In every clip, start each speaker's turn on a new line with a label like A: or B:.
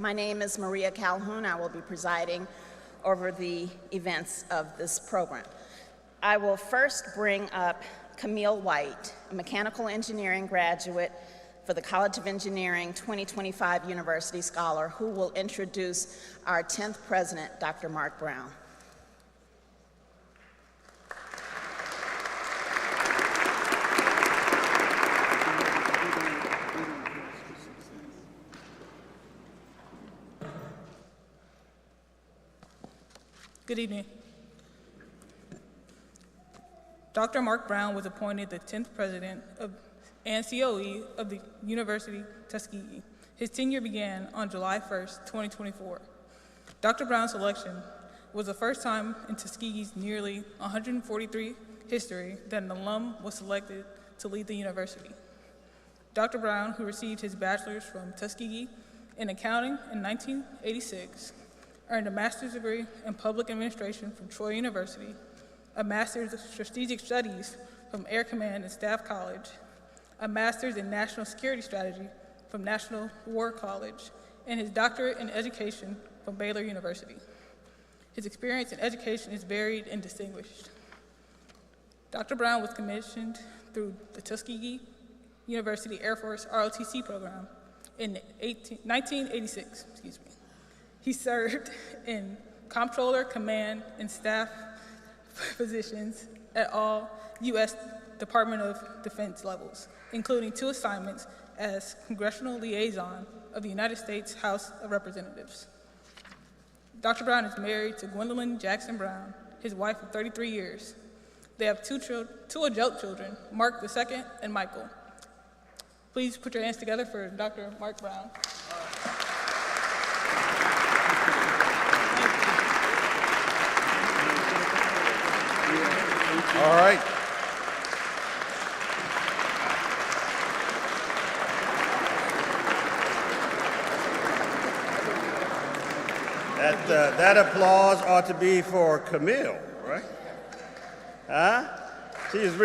A: My name is Maria Calhoun. I will be presiding over the events of this program. I will first bring up Camille White, a mechanical engineering graduate for the College of Engineering 2025 University Scholar, who will introduce our 10th president, Dr. Mark Brown.
B: Good evening. Dr. Mark Brown was appointed the 10th president and COE of the University Tuskegee. His tenure began on July 1st, 2024. Dr. Brown's selection was the first time in Tuskegee's nearly 143 history that an alum was selected to lead the university. Dr. Brown, who received his bachelor's from Tuskegee in accounting in 1986, earned a master's degree in public administration from Troy University, a master's of strategic studies from Air Command and Staff College, a master's in national security strategy from National War College, and his doctorate in education from Baylor University. His experience in education is varied and distinguished. Dr. Brown was commissioned through the Tuskegee University Air Force ROTC program in 1986. He served in comptroller, command, and staff positions at all U.S. Department of Defense levels, including 2 assignments as Congressional Liaison of the United States House of Representatives. Dr. Brown is married to Gwendolyn Jackson Brown, his wife of 33 years. They have two adult children, Mark II and Michael. Please put your hands together for Dr. Mark Brown.
C: All right. That applause ought to be for Camille, right? Huh? She was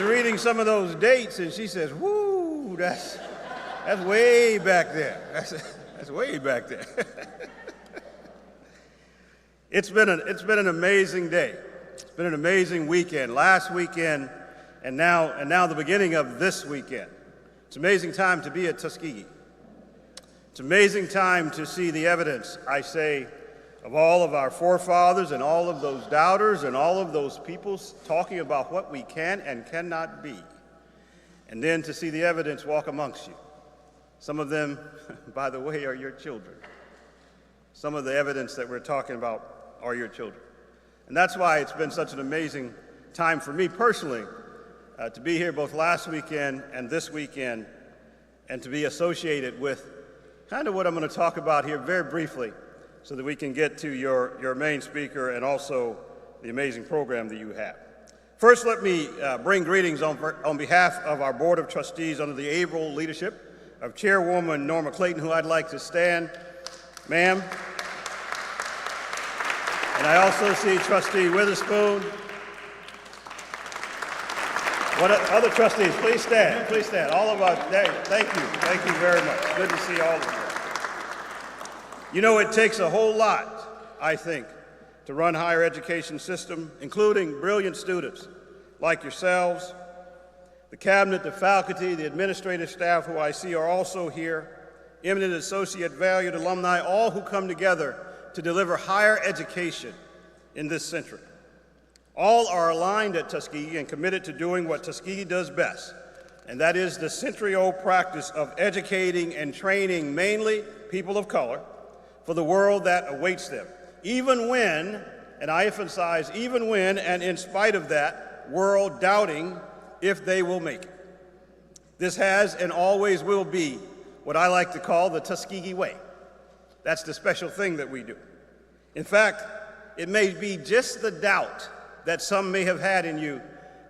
C: reading some of those dates, and she says, "Woo, that's way back there. That's way back there." It's been an amazing day. It's been an amazing weekend. Last weekend, and now the beginning of this weekend. It's an amazing time to be at Tuskegee. It's an amazing time to see the evidence, I say, of all of our forefathers and all of those doubters and all of those people talking about what we can and cannot be. And then to see the evidence walk amongst you. Some of them, by the way, are your children. Some of the evidence that we're talking about are your children. And that's why it's been such an amazing time for me personally to be here both last weekend and this weekend and to be associated with kind of what I'm going to talk about here very briefly so that we can get to your main speaker and also the amazing program that you have. First, let me bring greetings on behalf of our Board of Trustees under the able leadership of Chairwoman Norma Clayton, who I'd like to stand. Ma'am. And I also see Trustee Witherspoon. What other trustees? Please stand. Please stand. All of us. Thank you. Thank you very much. Good to see all of you. You know, it takes a whole lot, I think, to run higher education system, including brilliant students like yourselves, the cabinet, the faculty, the administrative staff who I see are also here, eminent associate, valued alumni, all who come together to deliver higher education in this century. All are aligned at Tuskegee and committed to doing what Tuskegee does best, and that is the century-old practice of educating and training mainly people of color for the world that awaits them, even when, and I emphasize, even when and in spite of that world doubting if they will make it. This has and always will be what I like to call the Tuskegee way. That's the special thing that we do. In fact, it may be just the doubt that some may have had in you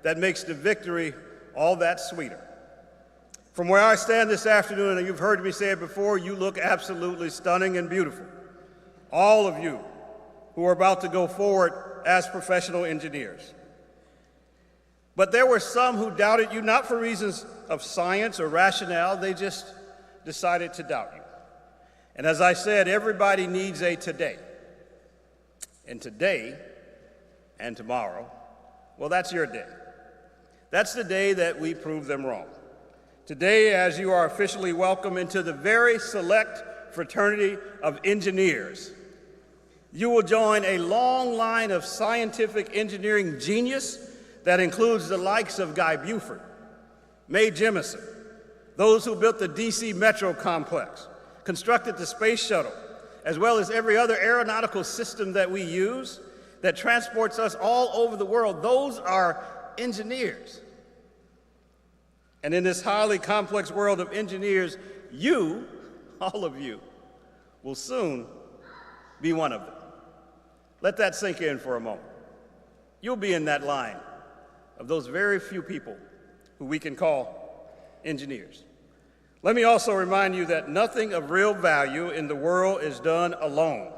C: that makes the victory all that sweeter. From where I stand this afternoon, and you've heard me say it before, you look absolutely stunning and beautiful. All of you who are about to go forward as professional engineers. But there were some who doubted you, not for reasons of science or rationale, they just decided to doubt you. And as I said, everybody needs a today. And today and tomorrow, well, that's your day. That's the day that we prove them wrong. Today, as you are officially welcomed into the very select fraternity of engineers, you will join a long line of scientific engineering genius that includes the likes of Guy Buford, Mae Jemison, those who built the DC Metro complex, constructed the space shuttle, as well as every other aeronautical system that we use that transports us all over the world. Those are engineers. And in this highly complex world of engineers, you, all of you, will soon be one of them. Let that sink in for a moment. You'll be in that line of those very few people who we can call engineers. Let me also remind you that nothing of real value in the world is done alone.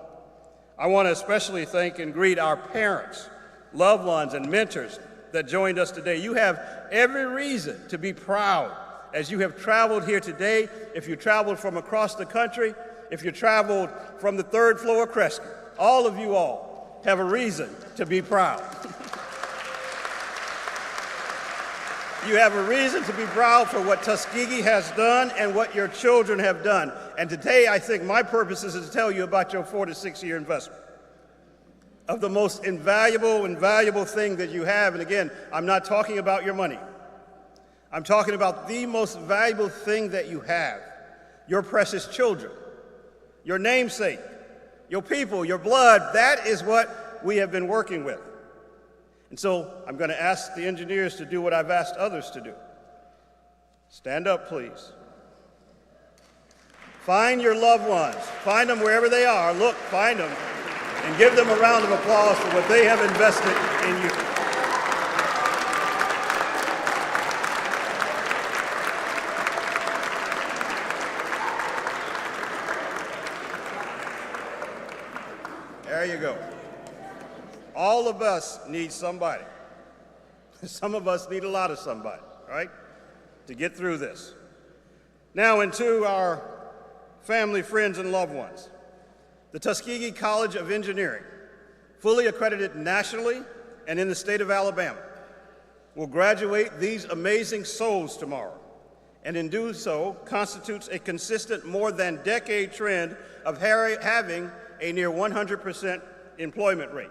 C: I want to especially thank and greet our parents, loved ones, and mentors that joined us today. You have every reason to be proud as you have traveled here today. If you traveled from across the country, if you traveled from the third floor of Kresge, all of you all have a reason to be proud. You have a reason to be proud for what Tuskegee has done and what your children have done. And today, I think my purpose is to tell you about your 4 to 6 year investment of the most invaluable thing that you have. And again, I'm not talking about your money. I'm talking about the most valuable thing that you have, your precious children, your namesake, your people, your blood. That is what we have been working with. And so I'm going to ask the engineers to do what I've asked others to do. Stand up, please. Find your loved ones. Find them wherever they are. Look, find them, and give them a round of applause for what they have invested in you. There you go. All of us need somebody. Some of us need a lot of somebody, right, to get through this. Now, into our family, friends, and loved ones. The Tuskegee College of Engineering, fully accredited nationally and in the state of Alabama, will graduate these amazing souls tomorrow, and in doing so constitutes a consistent more than decade trend of having a near 100% employment rate.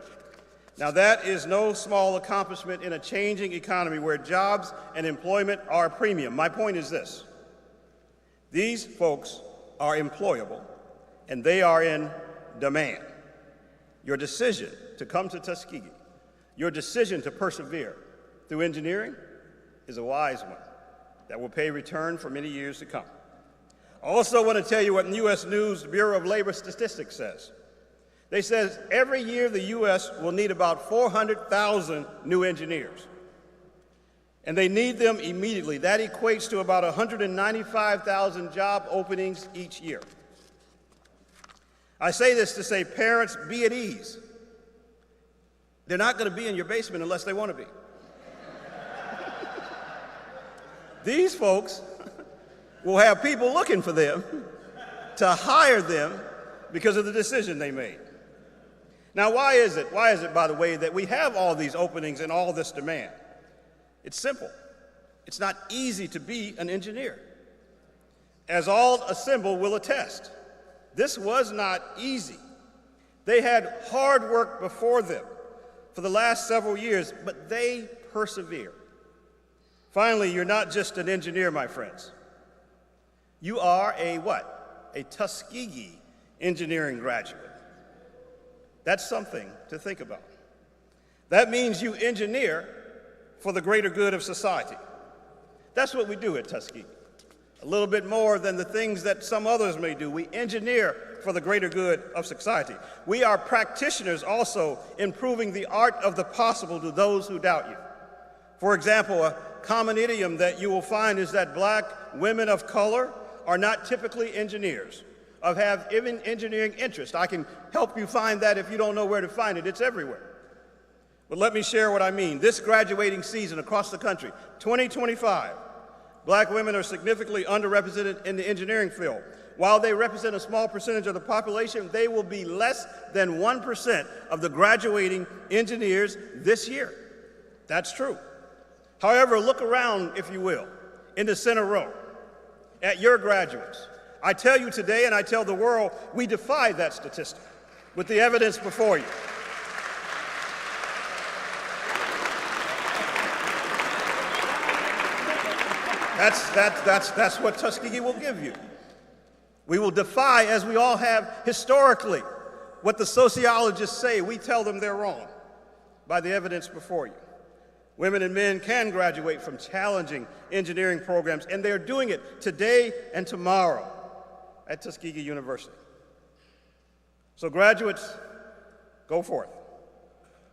C: Now, that is no small accomplishment in a changing economy where jobs and employment are a premium. My point is this: these folks are employable, and they are in demand. Your decision to come to Tuskegee, your decision to persevere through engineering is a wise one that will pay return for many years to come. I also want to tell you what the U.S. News Bureau of Labor Statistics says. They say every year the U.S. will need about 400,000 new engineers, and they need them immediately. That equates to about 195,000 job openings each year. I say this to say, parents, be at ease. They're not going to be in your basement unless they want to be. These folks will have people looking for them to hire them because of the decision they made. Now, why is it, by the way, that we have all these openings and all this demand? It's simple. It's not easy to be an engineer. As all assembled will attest, this was not easy. They had hard work before them for the last several years, but they persevered. Finally, you're not just an engineer, my friends. You are a what? A Tuskegee engineering graduate. That's something to think about. That means you engineer for the greater good of society. That's what we do at Tuskegee. A little bit more than the things that some others may do. We engineer for the greater good of society. We are practitioners also improving the art of the possible to those who doubt you. For example, a common idiom that you will find is that black women of color are not typically engineers, or have even engineering interest. I can help you find that if you don't know where to find it. It's everywhere. But let me share what I mean. This graduating season across the country, 2025, black women are significantly underrepresented in the engineering field. While they represent a small percentage of the population, they will be less than 1% of the graduating engineers this year. That's true. However, look around, if you will, in the center row, at your graduates. I tell you today, and I tell the world, we defy that statistic with the evidence before you. That's what Tuskegee will give you. We will defy, as we all have historically, what the sociologists say. We tell them they're wrong by the evidence before you. Women and men can graduate from challenging engineering programs, and they're doing it today and tomorrow at Tuskegee University. So graduates, go forth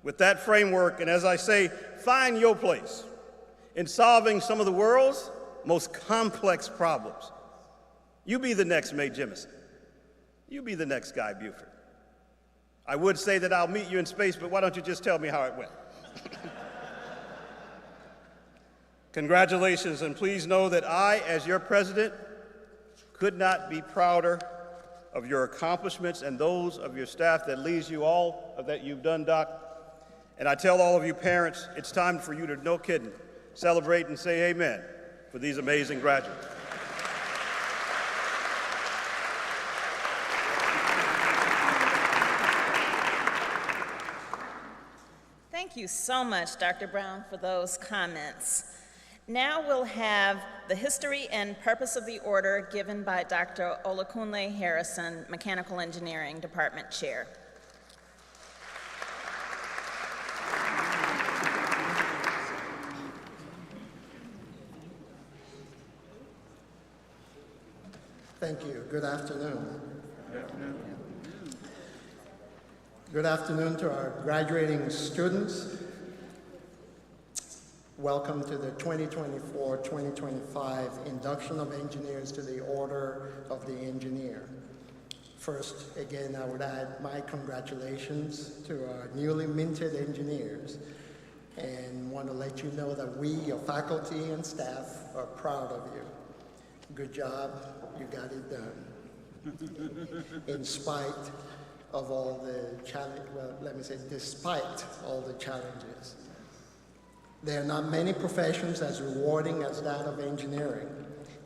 C: with that framework, and as I say, find your place in solving some of the world's most complex problems. You be the next Mae Jemison. You be the next Guy Buford. I would say that I'll meet you in space, but why don't you just tell me how it went? Congratulations, and please know that I, as your president, could not be prouder of your accomplishments and those of your staff that leads you all of that you've done, Doc. And I tell all of you parents, it's time for you to, no kidding, celebrate and say amen for these amazing graduates.
A: Thank you so much, Dr. Brown, for those comments. Now we'll have the history and purpose of the order given by Dr. Olakunle Harrison, Mechanical Engineering Department Chair.
D: Thank you. Good afternoon. Good afternoon to our graduating students. Welcome to the 2024-2025 Induction of Engineers to the Order of the Engineer. First, again, I would add my congratulations to our newly minted engineers and want to let you know that we, your faculty and staff, are proud of you. Good job, you got it done. In spite of all the challenges, well, let me say despite all the challenges. There are not many professions as rewarding as that of engineering.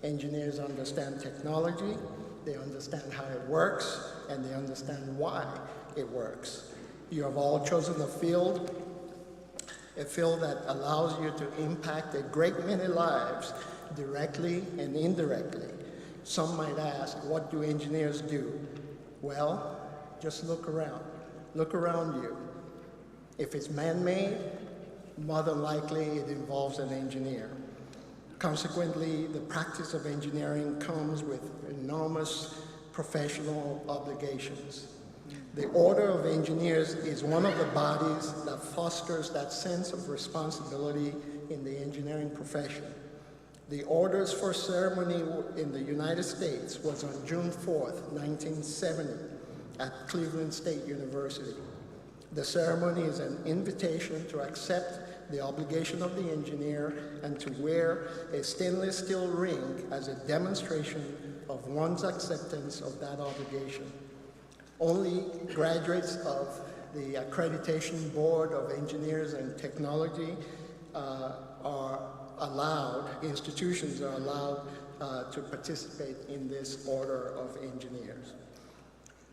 D: Engineers understand technology, they understand how it works, and they understand why it works. You have all chosen a field that allows you to impact a great many lives directly and indirectly. Some might ask, what do engineers do? Well, just look around. Look around you. If it's man-made, more than likely it involves an engineer. Consequently, the practice of engineering comes with enormous professional obligations. The Order of Engineers is one of the bodies that fosters that sense of responsibility in the engineering profession. The Order's first ceremony in the United States was on June 4th, 1970, at Cleveland State University. The ceremony is an invitation to accept the obligation of the engineer and to wear a stainless steel ring as a demonstration of one's acceptance of that obligation. Only graduates of the Accreditation Board of Engineers and Technology are allowed, institutions are allowed to participate in this Order of Engineers.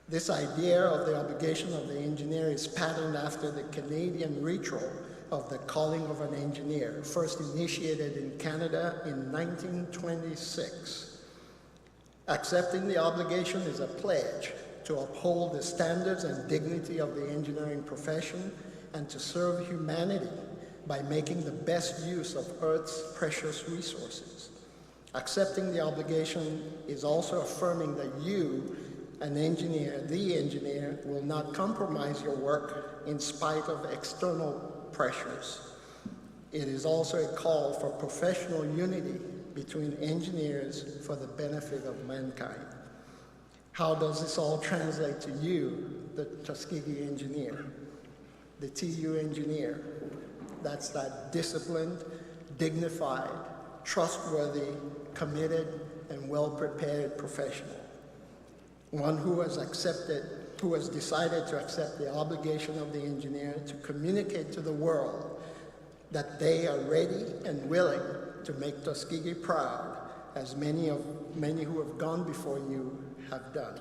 D: This idea of the obligation of the engineer is patterned after the Canadian ritual of the calling of an engineer, first initiated in Canada in 1926. Accepting the obligation is a pledge to uphold the standards and dignity of the engineering profession and to serve humanity by making the best use of Earth's precious resources. Accepting the obligation is also affirming that you, an engineer, the engineer, will not compromise your work in spite of external pressures. It is also a call for professional unity between engineers for the benefit of mankind. How does this all translate to you, the Tuskegee engineer? the TU engineer. That's that disciplined, dignified, trustworthy, committed, and well-prepared professional. One who has decided to accept the obligation of the engineer to communicate to the world that they are ready and willing to make Tuskegee proud, as many who have gone before you have done.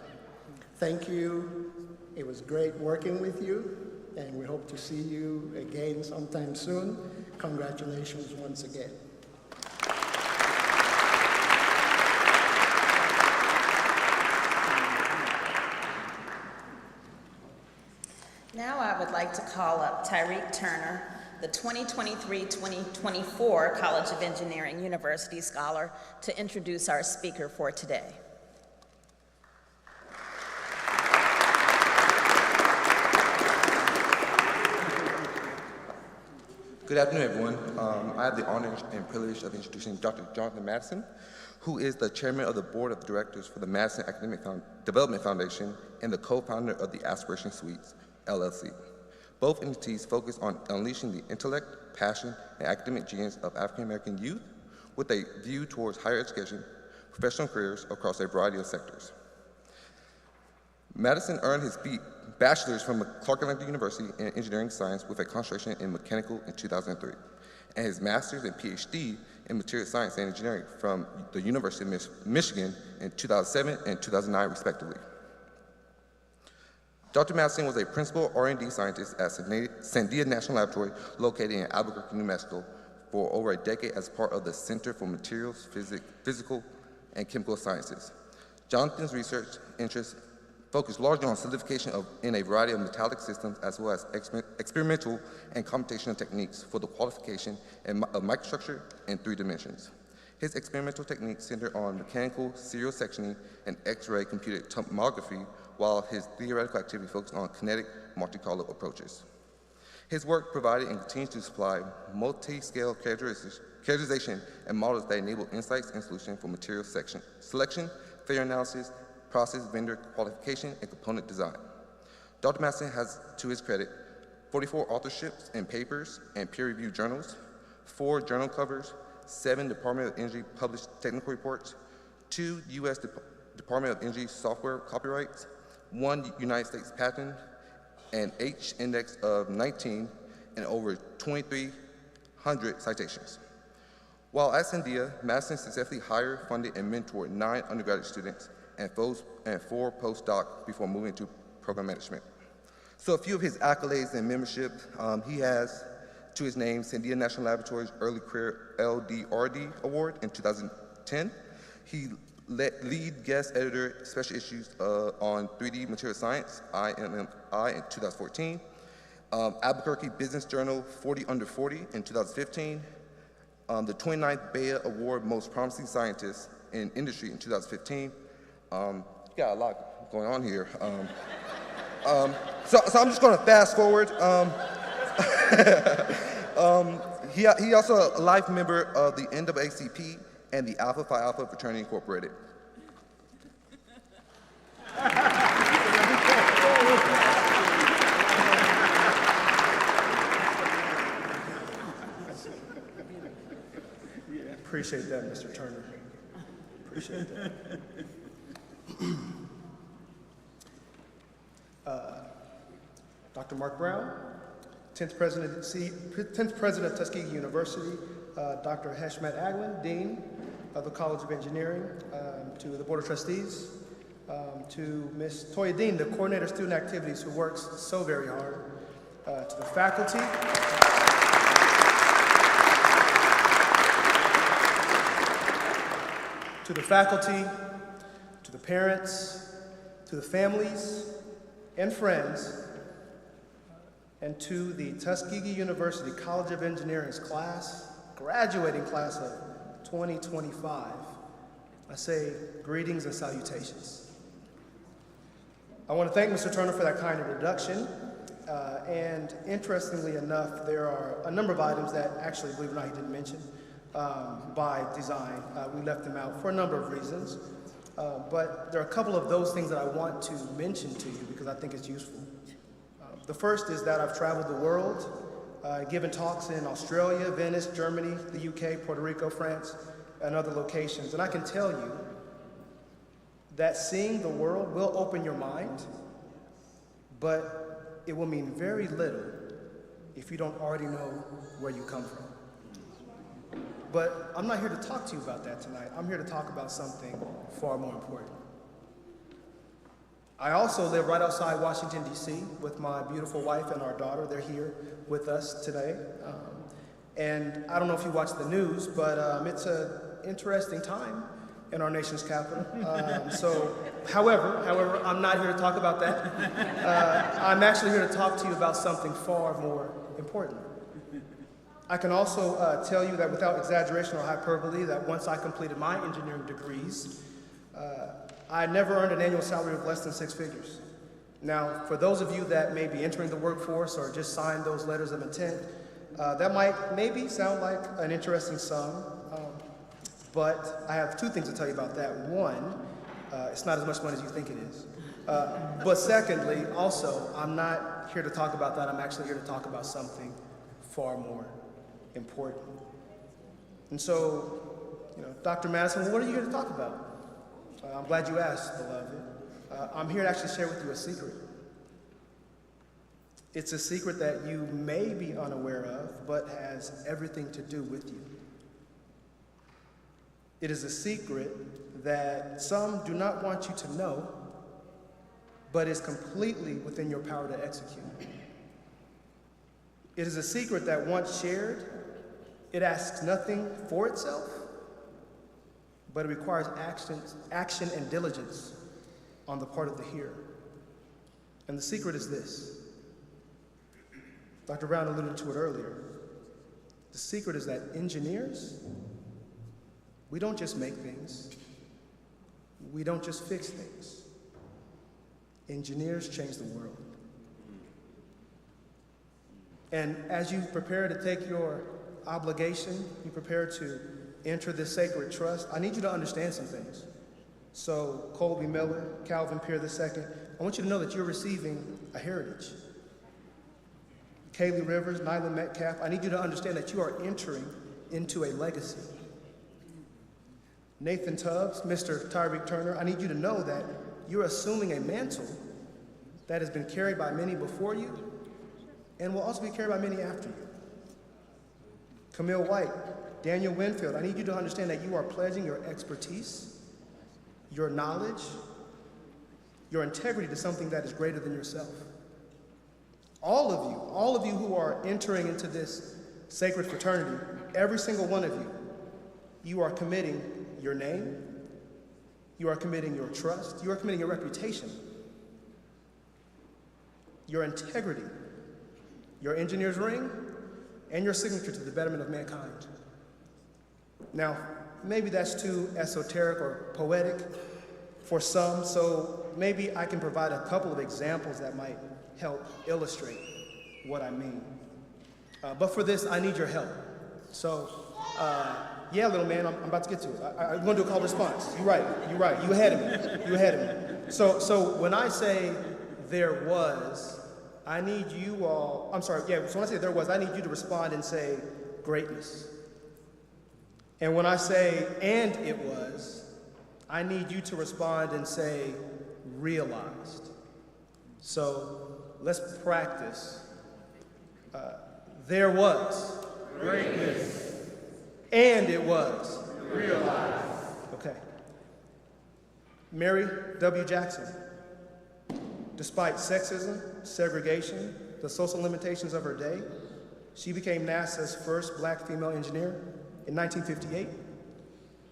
D: Thank you. It was great working with you, and we hope to see you again sometime soon. Congratulations once again.
A: Now I would like to call up Tyreek Turner, the 2023-2024 College of Engineering University Scholar, to introduce our speaker for today.
E: Good afternoon, everyone. I have the honor and privilege of introducing Dr. Jonathan Madison, who is the chairman of the board of directors for the Madison Academic Development Foundation and the co-founder of the Aspiration Suites, LLC. Both entities focus on unleashing the intellect, passion, and academic genius of African American youth with a view towards higher education, professional careers across a variety of sectors. Madison earned his bachelor's from Clark Atlanta University in engineering science with a concentration in mechanical in 2003, and his master's and PhD in material science and engineering from the University of Michigan in 2007 and 2009, respectively. Dr. Madison was a principal R&D scientist at Sandia National Laboratory located in Albuquerque, New Mexico for over a decade as part of the Center for Materials, Physical, and Chemical Sciences. Jonathan's research interests focused largely on solidification in a variety of metallic systems as well as experimental and computational techniques for the qualification of microstructure in 3 dimensions. His experimental techniques center on mechanical serial sectioning and X-ray computed tomography, while his theoretical activity focused on kinetic multi-color approaches. His work provided and continues to supply multi-scale characterization and models that enable insights and solutions for material selection, failure analysis, process vendor qualification, and component design. Dr. Madison has, to his credit, 44 authorships and papers and peer-reviewed journals, 4 journal covers, 7 Department of Energy published technical reports, 2 U.S. Department of Energy software copyrights, 1 United States patent, an H index of 19, and over 2,300 citations. While at Sandia, Madison successfully hired, funded, and mentored 9 undergraduate students and 4 postdocs before moving to program management. So a few of his accolades and membership, he has to his name Sandia National Laboratory's Early Career LDRD Award in 2010. He lead guest editor special issues on 3D material science, IMMI, in 2014. Albuquerque Business Journal 40 Under 40 in 2015. The 29th Bea Award Most Promising Scientist in Industry in 2015. Got a lot going on here. So I'm just going to fast forward. He also a life member of the NAACP and the Alpha Phi Alpha Fraternity Incorporated.
F: Appreciate that, Mr. Turner. Appreciate that. Dr. Mark Brown, 10th President of Tuskegee University, Dr. Heshmat Aglin, Dean of the College of Engineering, to the Board of Trustees, to Ms. Toya Dean, the Coordinator of Student Activities, who works so very hard, to the faculty, to the parents, to the families and friends, and to the Tuskegee University College of Engineering's graduating class of 2025, I say greetings and salutations. I want to thank Mr. Turner for that kind introduction. And interestingly enough, there are a number of items that actually, believe it or not, he didn't mention by design. We left them out for a number of reasons. But there are a couple of those things that I want to mention to you because I think it's useful. The first is that I've traveled the world, given talks in Australia, Venice, Germany, the UK, Puerto Rico, France, and other locations. And I can tell you that seeing the world will open your mind, but it will mean very little if you don't already know where you come from. But I'm not here to talk to you about that tonight. I'm here to talk about something far more important. I also live right outside Washington, D.C. with my beautiful wife and our daughter. They're here with us today. And I don't know if you watch the news, but it's an interesting time in our nation's capital. However, I'm not here to talk about that. I'm actually here to talk to you about something far more important. I can also tell you that without exaggeration or hyperbole, that once I completed my engineering degrees, I never earned an annual salary of less than 6 figures. Now, for those of you that may be entering the workforce or just signed those letters of intent, that might maybe sound like an interesting sum, but I have two things to tell you about that. One, it's not as much money as you think it is. But secondly, also, I'm not here to talk about that. I'm actually here to talk about something far more important. And so, Dr. Madison, what are you here to talk about? I'm glad you asked, beloved. I'm here to actually share with you a secret. It's a secret that you may be unaware of, but has everything to do with you. It is a secret that some do not want you to know, but is completely within your power to execute. It is a secret that once shared, it asks nothing for itself, but it requires action and diligence on the part of the hearer. And the secret is this. Dr. Brown alluded to it earlier. The secret is that engineers, we don't just make things. We don't just fix things. Engineers change the world. And as you prepare to take your obligation, you prepare to enter this sacred trust, I need you to understand some things. So, Colby Miller, Calvin Peer II, I want you to know that you're receiving a heritage. Kaylee Rivers, Nyla Metcalf, I need you to understand that you are entering into a legacy. Nathan Tubbs, Mr. Tyreek Turner, I need you to know that you're assuming a mantle that has been carried by many before you and will also be carried by many after you. Camille White, Daniel Winfield, I need you to understand that you are pledging your expertise, your knowledge, your integrity to something that is greater than yourself. All of you who are entering into this sacred fraternity, every single one of you, you are committing your name, you are committing your trust, you are committing your reputation, your integrity, your engineer's ring, and your signature to the betterment of mankind. Now, maybe that's too esoteric or poetic for some, so maybe I can provide a couple of examples that might help illustrate what I mean. But for this, I need your help. So, yeah, little man, I'm about to get to it. I'm going to do a call response. You're right. You ahead of me. So when I say there was, I need you all, so when I say there was, I need you to respond and say greatness. And when I say and it was, I need you to respond and say realized. So let's practice. There was greatness. And it was realized. Okay. Mary W. Jackson. Despite sexism, segregation, the social limitations of her day, she became NASA's first black female engineer in 1958,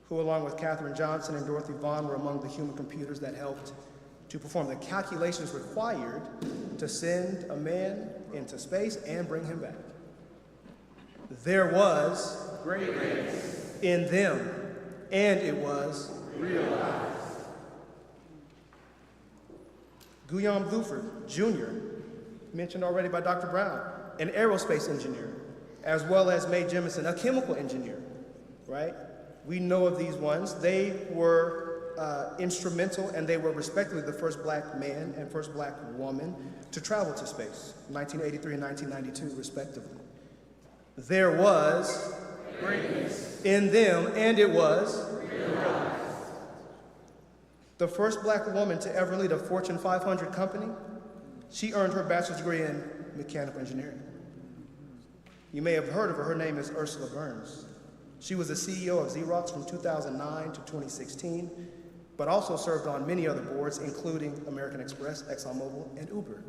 F: who along with Katherine Johnson and Dorothy Vaughan were among the human computers that helped to perform the calculations required to send a man into space and bring him back. There was greatness in them, and it was realized. Guillaume Bluford, Jr., mentioned already by Dr. Brown, an aerospace engineer, as well as Mae Jemison, a chemical engineer, right? We know of these ones. They were instrumental, and they were respectively the first black man and first black woman to travel to space, 1983 and 1992, respectively. There was greatness in them, and it was realized. The first black woman to ever lead a Fortune 500 company, she earned her bachelor's degree in mechanical engineering. You may have heard of her. Her name is Ursula Burns. She was the CEO of Xerox from 2009 to 2016, but also served on many other boards, including American Express, ExxonMobil, and Uber.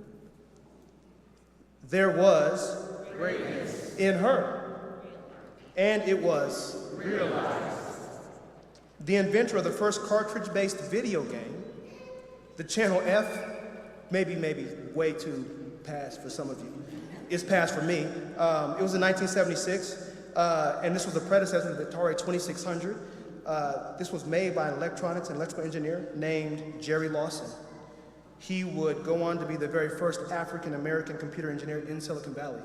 F: There was greatness in her, and it was realized. The inventor of the first cartridge-based video game, the Channel F, maybe way too past for some of you. It's past for me. It was in 1976, and this was the predecessor of the Atari 2600. This was made by an electronics and electrical engineer named Jerry Lawson. He would go on to be the very first African-American computer engineer in Silicon Valley.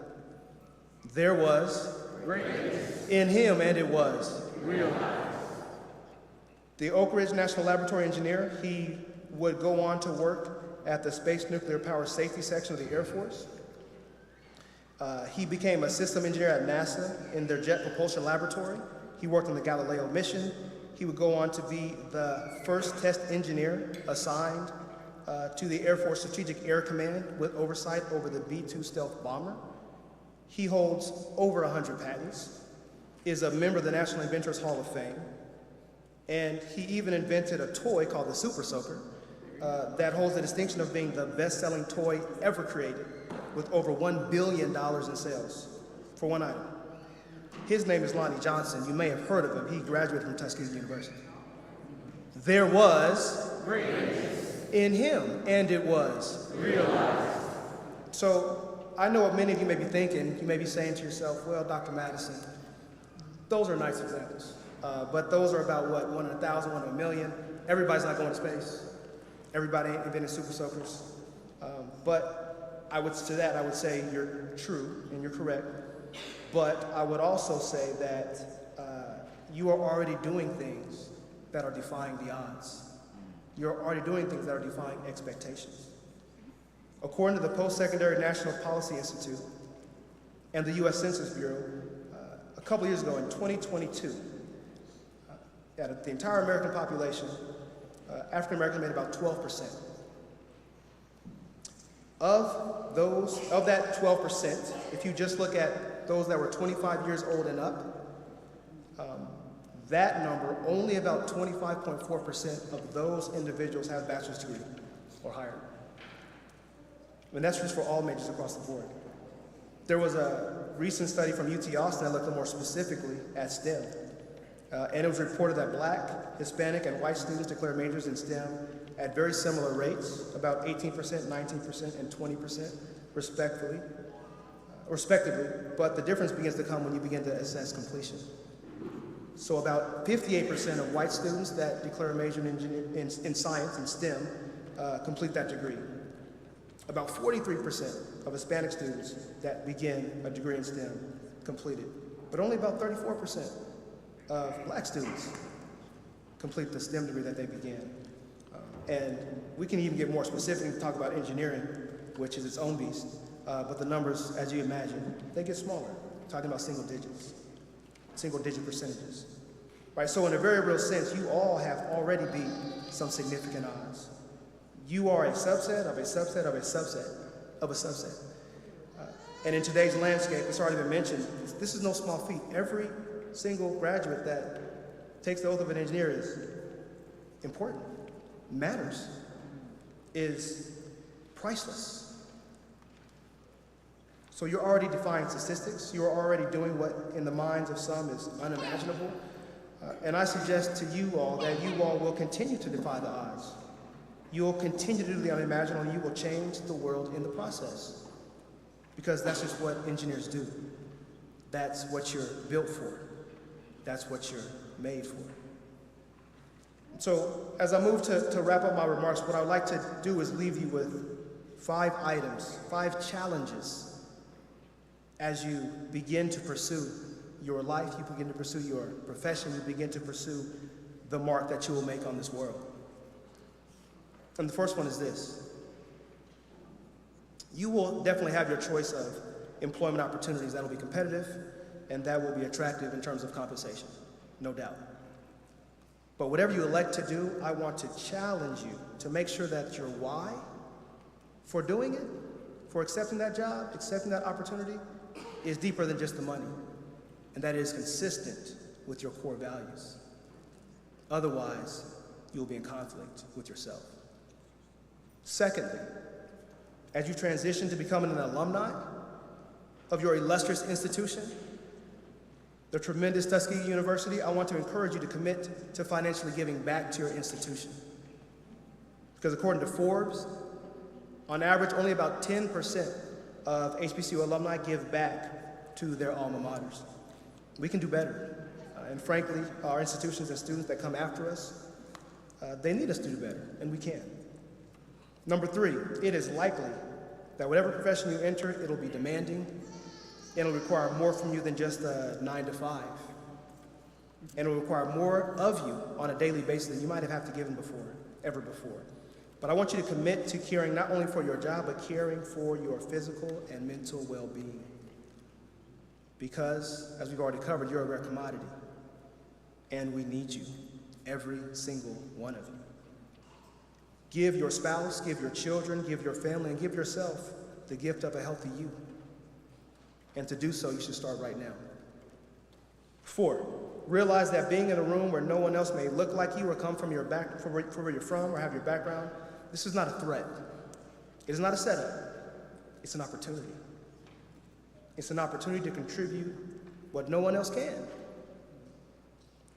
F: There was greatness in him, and it was realized. The Oak Ridge National Laboratory engineer, he would go on to work at the Space Nuclear Power Safety Section of the Air Force. He became a system engineer at NASA in their Jet Propulsion Laboratory. He worked on the Galileo mission. He would go on to be the first test engineer assigned to the Air Force Strategic Air Command with oversight over the B-2 stealth bomber. He holds over 100 patents, is a member of the National Inventors Hall of Fame, and he even invented a toy called the Super Soaker that holds the distinction of being the best-selling toy ever created, with over $1 billion in sales for one item. His name is Lonnie Johnson. You may have heard of him. He graduated from Tuskegee University. There was greatness in him, and it was realized. So I know what many of you may be thinking. You may be saying to yourself, well, Dr. Madison, those are nice examples. But those are about what, 1 in 1,000, 1 in a million. Everybody's not going to space. Everybody ain't inventing super soakers. But I would say you're true and you're correct. But I would also say that you are already doing things that are defying the odds. You're already doing things that are defying expectations. According to the Post-Secondary National Policy Institute and the U.S. Census Bureau, a couple years ago in 2022, out of the entire American population, African Americans made about 12%. Of that 12%, if you just look at those that were 25 years old and up, that number, only about 25.4% of those individuals have a bachelor's degree or higher. And that's just for all majors across the board. There was a recent study from UT Austin that looked more specifically at STEM. And it was reported that Black, Hispanic, and white students declare majors in STEM at very similar rates, about 18%, 19%, and 20%, respectively. But the difference begins to come when you begin to assess completion. So about 58% of white students that declare a major in science and STEM complete that degree. About 43% of Hispanic students that begin a degree in STEM complete it. But only about 34% of Black students complete the STEM degree that they began. And we can even get more specific and talk about engineering, which is its own beast. But the numbers, as you imagine, they get smaller. Talking about single digit percentages. Right, so in a very real sense, you all have already beat some significant odds. You are a subset of a subset of a subset of a subset. And in today's landscape, it's already been mentioned, this is no small feat. Every single graduate that takes the oath of an engineer is important, matters, is priceless. So you're already defying statistics. You're already doing what in the minds of some is unimaginable. And I suggest to you all that you all will continue to defy the odds. You will continue to do the unimaginable, and you will change the world in the process. Because that's just what engineers do. That's what you're built for. That's what you're made for. So as I move to wrap up my remarks, what I would like to do is leave you with 5 items, 5 challenges as you begin to pursue your life, you begin to pursue your profession, you begin to pursue the mark that you will make on this world. And the first one is this. You will definitely have your choice of employment opportunities that will be competitive and that will be attractive in terms of compensation, no doubt. But whatever you elect to do, I want to challenge you to make sure that your why for doing it, for accepting that job, accepting that opportunity, is deeper than just the money, and that it is consistent with your core values. Otherwise, you'll be in conflict with yourself. Secondly, as you transition to becoming an alumni of your illustrious institution, the tremendous Tuskegee University, I want to encourage you to commit to financially giving back to your institution. Because according to Forbes, on average, only about 10% of HBCU alumni give back to their alma maters. We can do better. And frankly, our institutions and students that come after us, they need us to do better, and we can. Number 3, it is likely that whatever profession you enter, it'll be demanding, and it'll require more from you than just a 9 to 5. And it'll require more of you on a daily basis than you might have had to give ever before. But I want you to commit to caring not only for your job, but caring for your physical and mental well-being. Because, as we've already covered, you're a rare commodity, and we need you, every single one of you. Give your spouse, give your children, give your family, and give yourself the gift of a healthy you. And to do so, you should start right now. 4, realize that being in a room where no one else may look like you or come from your back, from where you're from or have your background, this is not a threat. It is not a setup. It's an opportunity. It's an opportunity to contribute what no one else can.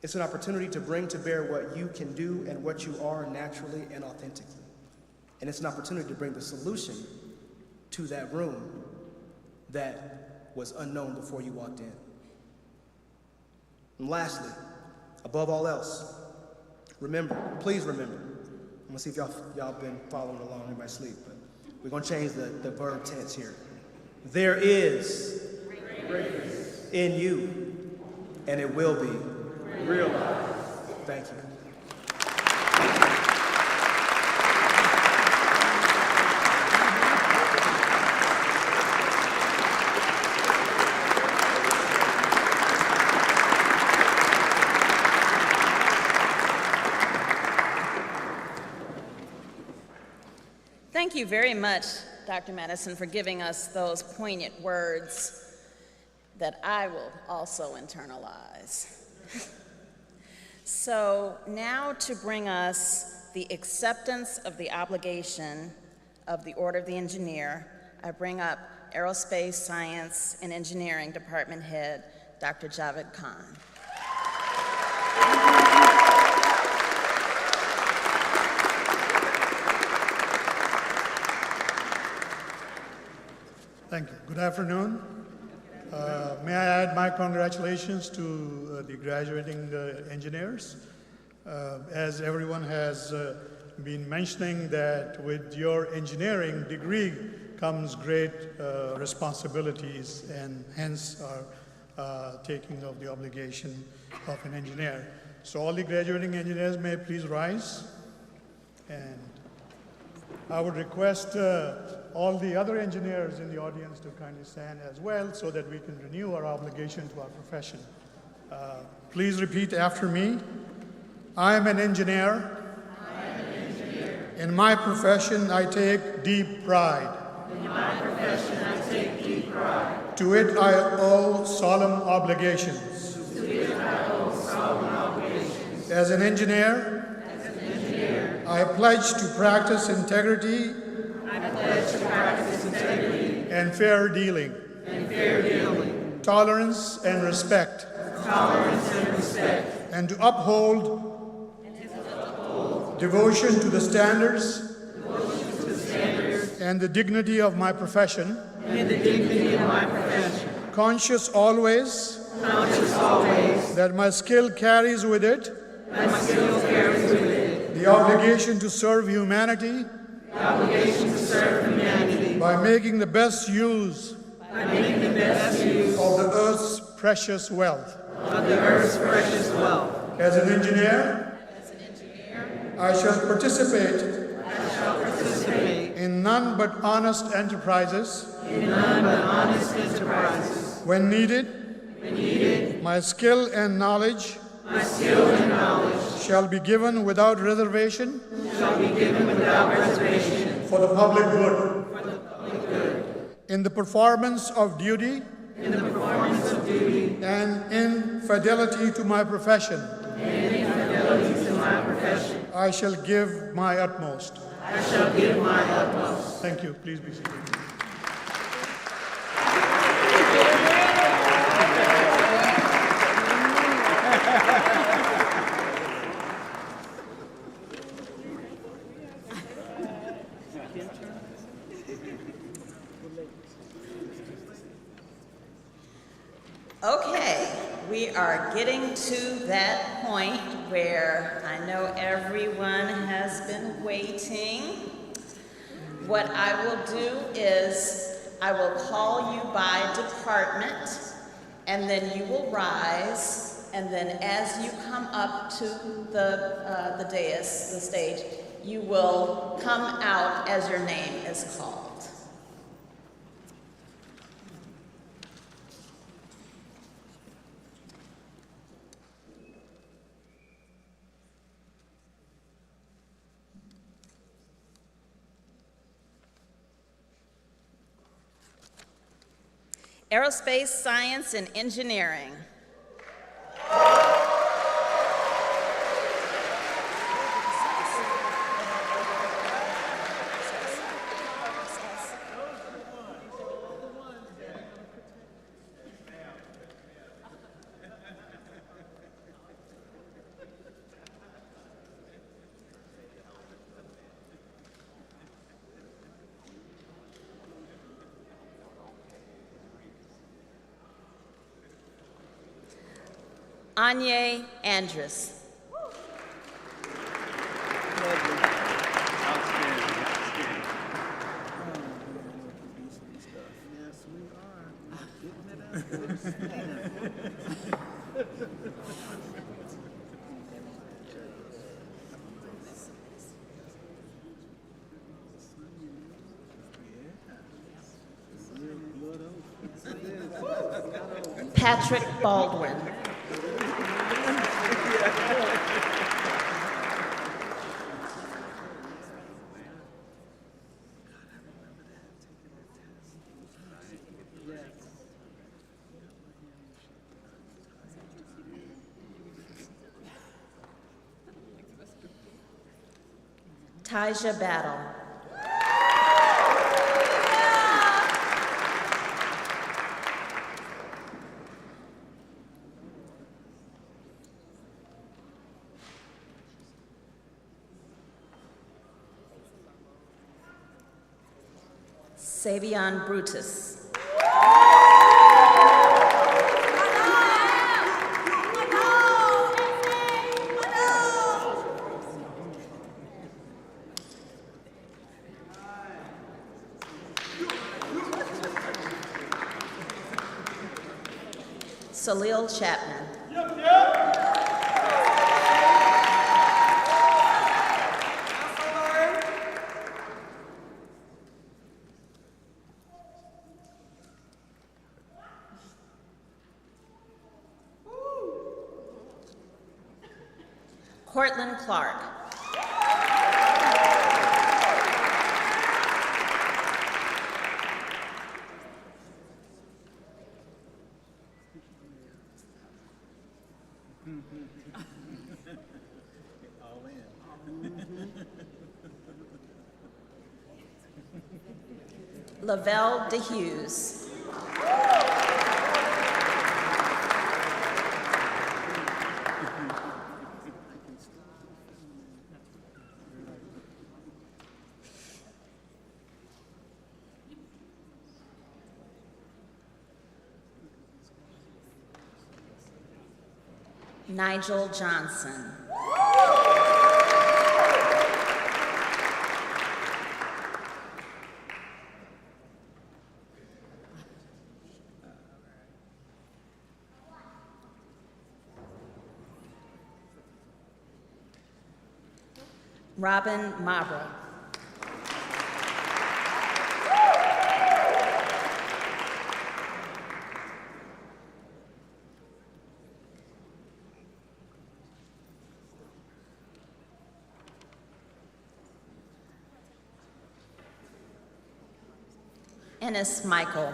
F: It's an opportunity to bring to bear what you can do and what you are naturally and authentically. And it's an opportunity to bring the solution to that room that was unknown before you walked in. And lastly, above all else, remember, please remember, I'm gonna see if y'all been following along in my sleep, but we're gonna change the verb tense here. There is greatness in you, and it will be realized. Thank you.
A: Thank you very much, Dr. Madison, for giving us those poignant words that I will also internalize. So now to bring us the acceptance of the obligation of the Order of the Engineer, I bring up Aerospace Science and Engineering Department Head, Dr. Javed Khan.
G: Thank you. Good afternoon. May I add my congratulations to the graduating engineers. As everyone has been mentioning, that with your engineering degree comes great responsibilities, and hence our taking of the obligation of an engineer. So all the graduating engineers may please rise. And I would request all the other engineers in the audience to kindly stand as well so that we can renew our obligation to our profession. Please repeat after me. I am an engineer. In my profession, I take deep pride. To it, I owe solemn obligations. As an engineer, I pledge to practice integrity and fair dealing, tolerance and respect, and to uphold devotion to the standards and the dignity of my profession, conscious always that my skill carries with it the obligation to serve humanity by making the best use of the earth's precious wealth. As an engineer, I shall participate in none but honest enterprises, when needed, my skill and knowledge shall be given without reservation for the public good. In the performance of duty and in fidelity to my profession, I shall give my utmost. Thank you. Please be seated.
A: Okay, we are getting to that point where I know everyone has been waiting. What I will do is I will call you by department, and then you will rise, and then as you come up to the dais, the stage, you will come out as your name is called. Aerospace Science and Engineering. Anye Andrus. Patrick Baldwin. Taija Battle. Savion Brutus. Salil Chapman. Cortland Clark. Lavelle DeHughes. Nigel Johnson. Robin Mabra. Ennis Michael.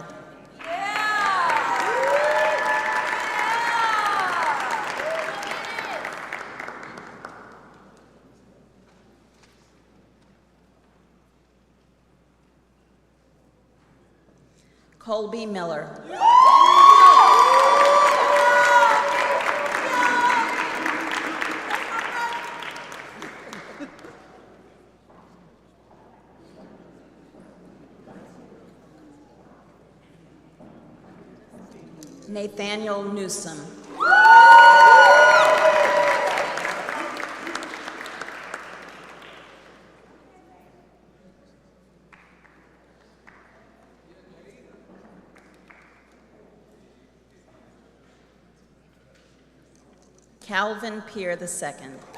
A: Colby Miller. Nathaniel Newsom. Calvin Peer II.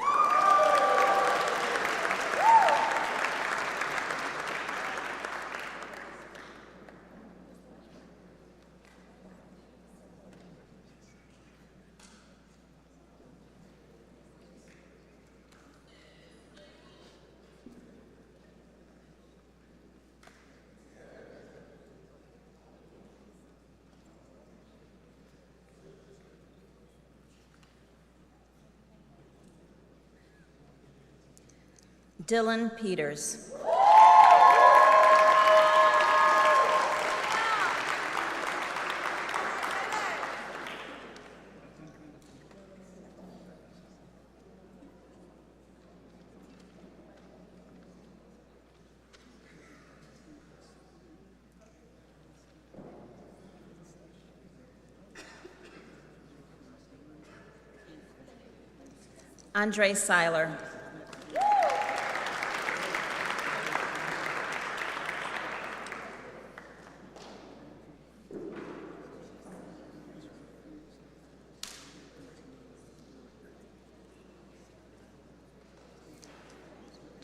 A: Dylan Peters. Andre Seiler.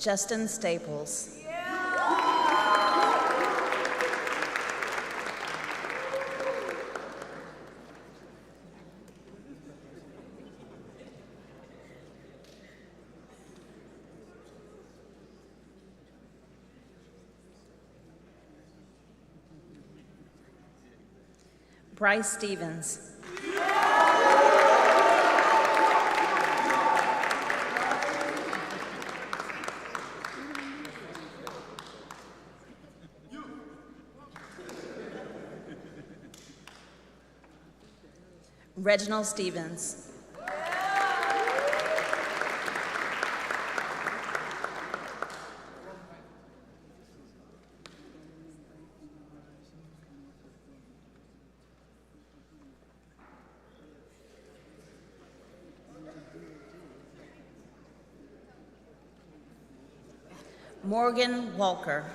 A: Justin Staples. Bryce Stevens. Reginald Stevens. Morgan Walker.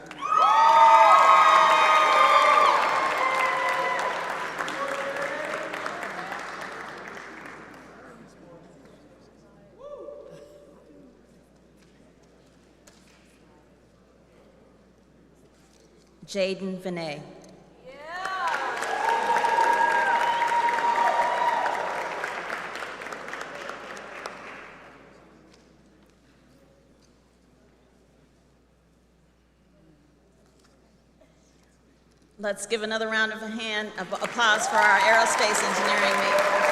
A: Jaden Vinay. Let's give another round of applause for our aerospace engineering majors.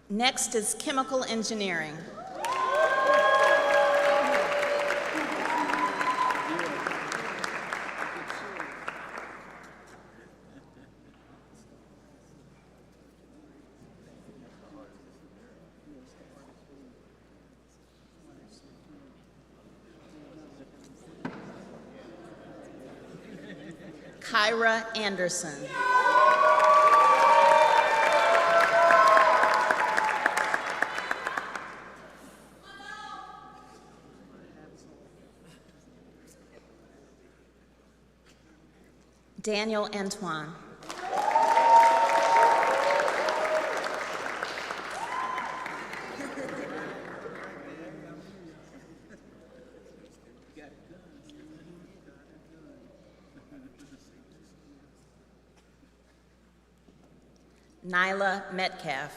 A: Next is chemical engineering. Kyra Anderson. Daniel Antoine. Nyla Metcalf.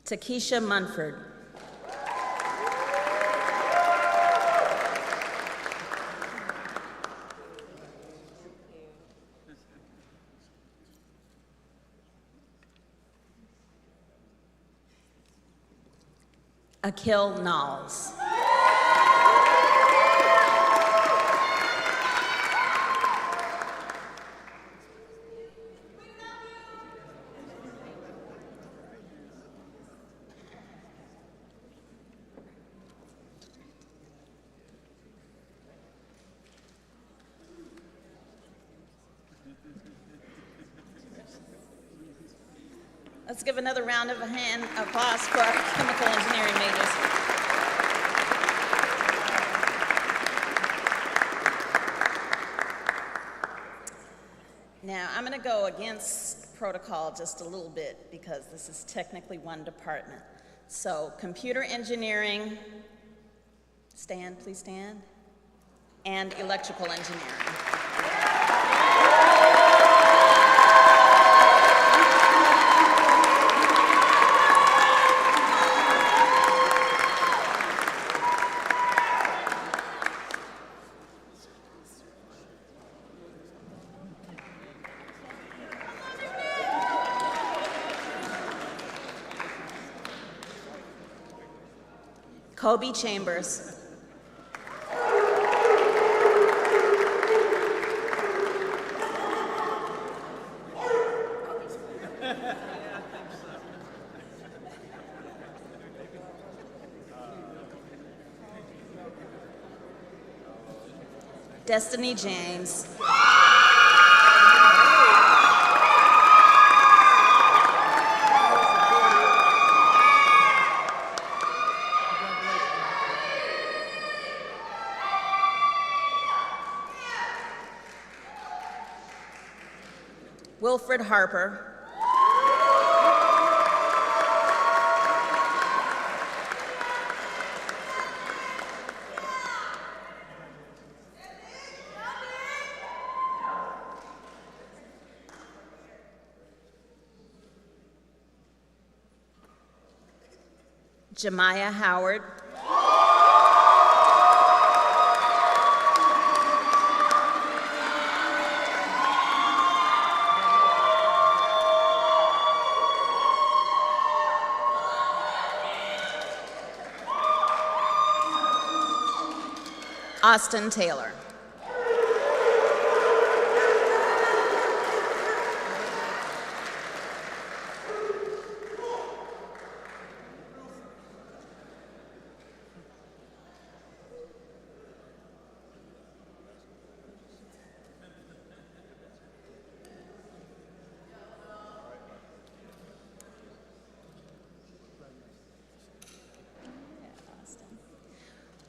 A: Takesha Munford. Akil Knowles. Let's give another round of applause for our chemical engineering majors. Now, I'm going to go against protocol just a little bit because this is technically one department. So, computer engineering, stand, please stand, and electrical engineering. Kobe Chambers. Destiny James. Wilfred Harper. Jemiah Howard. Austin Taylor.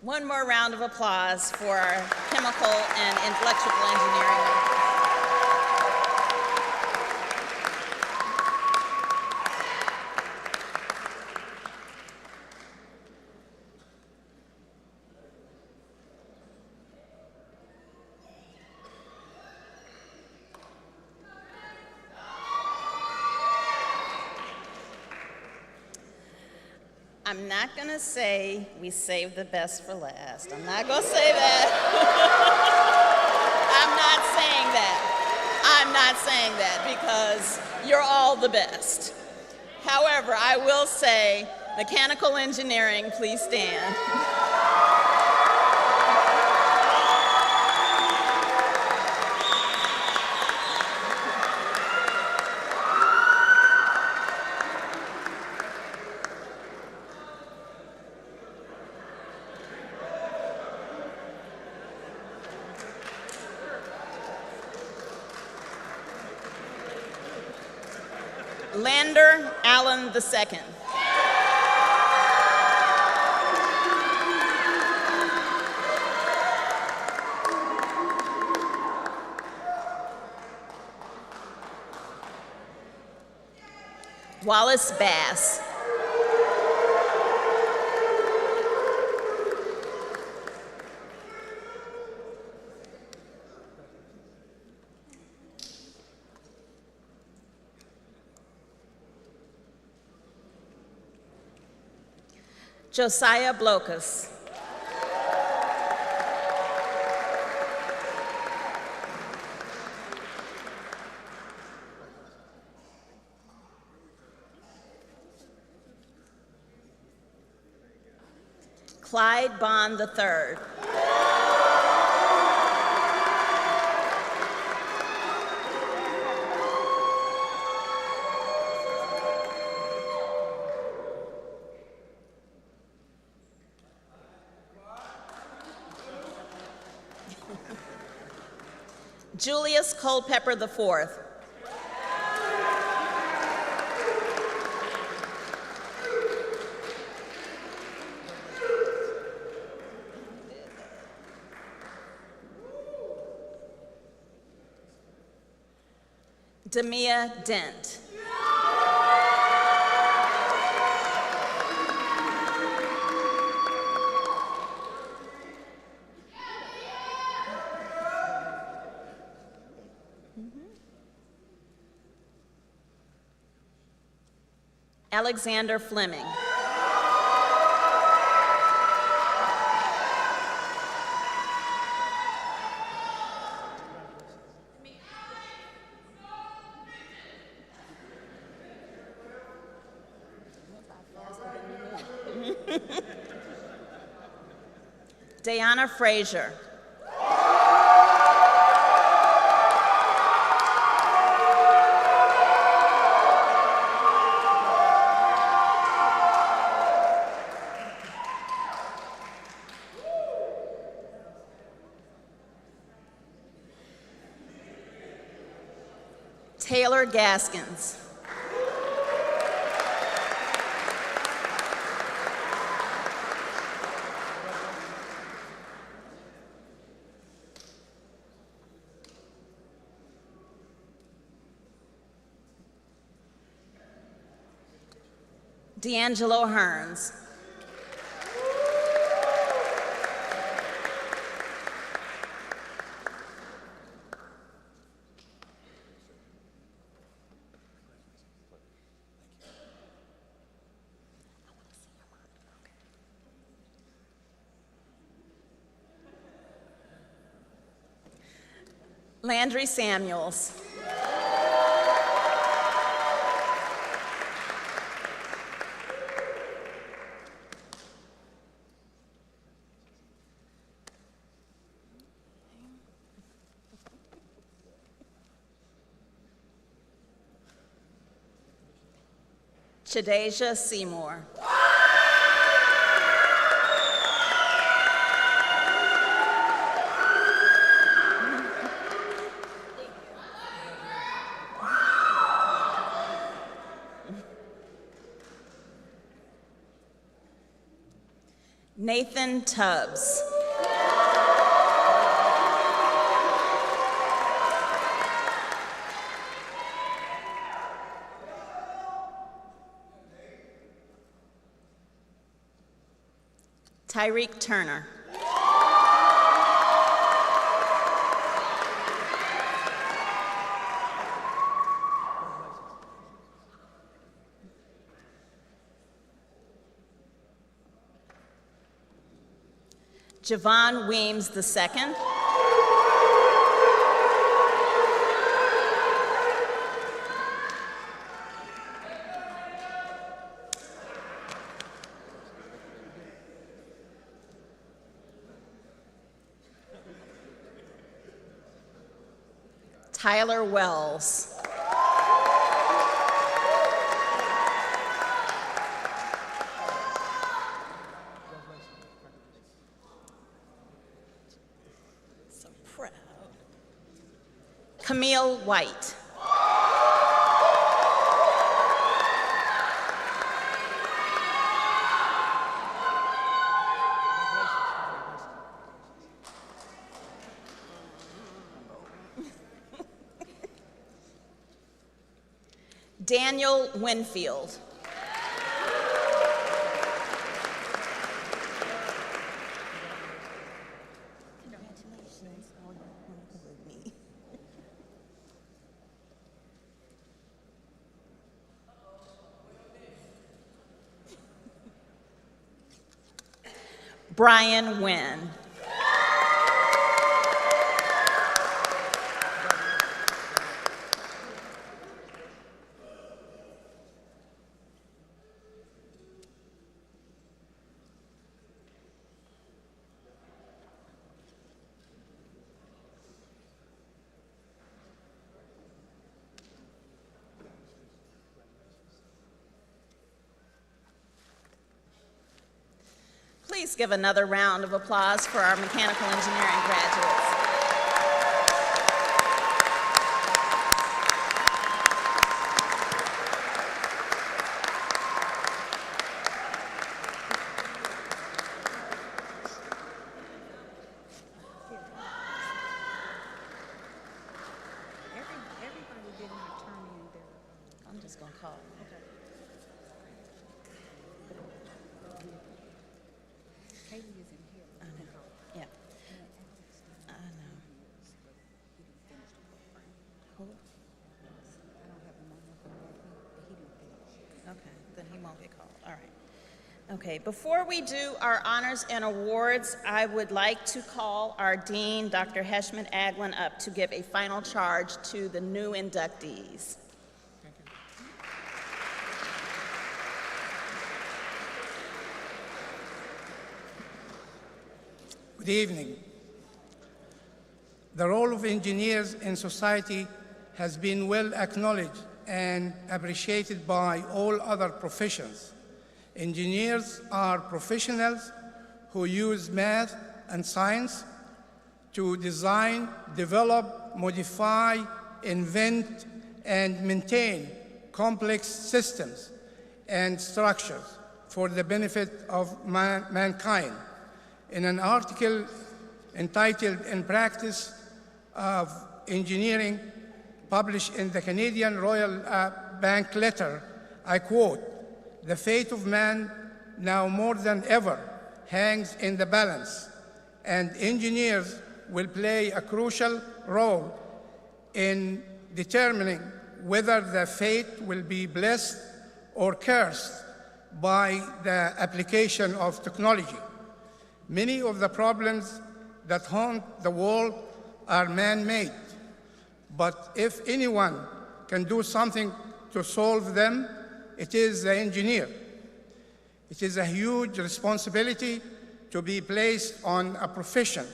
A: One more round of applause for our chemical and electrical engineering. I'm not going to say we saved the best for last. I'm not going to say that. I'm not saying that because you're all the best. However, I will say, mechanical engineering, please stand. Lander Allen II. Wallace Bass. Josiah Blokus. Clyde Bond III. Julius Culpepper IV. Demia Dent. Alexander Fleming. Diana Frazier. Taylor Gaskins. D'Angelo Hearns. Landry Samuels. Chadeja Seymour. Nathan Tubbs. Tyreek Turner. Javon Weems II. Tyler Wells. So proud. Camille White. Daniel Winfield. Brian Wynn. Please give another round of applause for our mechanical engineering graduates. I'm just going to call. I know. Yeah. I know. Who? Okay, then he won't get called. All right. Okay, before we do our honors and awards, I would like to call our dean, Dr. Heshmat Aglin, up to give a final charge to the new inductees.
H: Good evening. The role of engineers in society has been well acknowledged and appreciated by all other professions. Engineers are professionals who use math and science to design, develop, modify, invent, and maintain complex systems and structures for the benefit of mankind. In an article entitled In Practice of Engineering, published in the Canadian Royal Bank Letter, I quote, "The fate of man now more than ever hangs in the balance, and engineers will play a crucial role in determining whether the fate will be blessed or cursed by the application of technology. Many of the problems that haunt the world are man-made, but if anyone can do something to solve them, it is the engineer. It is a huge responsibility to be placed on a profession,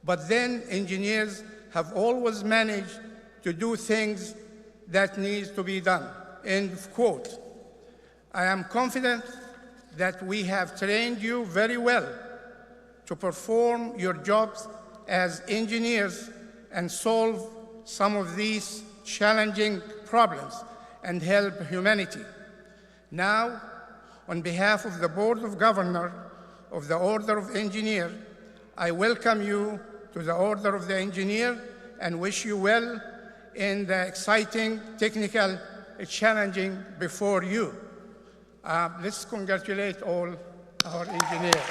H: but then engineers have always managed to do things that need to be done." End of quote. I am confident that we have trained you very well to perform your jobs as engineers and solve some of these challenging problems and help humanity. Now, on behalf of the Board of Governors of the Order of Engineer, I welcome you to the Order of the Engineer and wish you well in the exciting technical challenging before you. Let's congratulate all our engineers.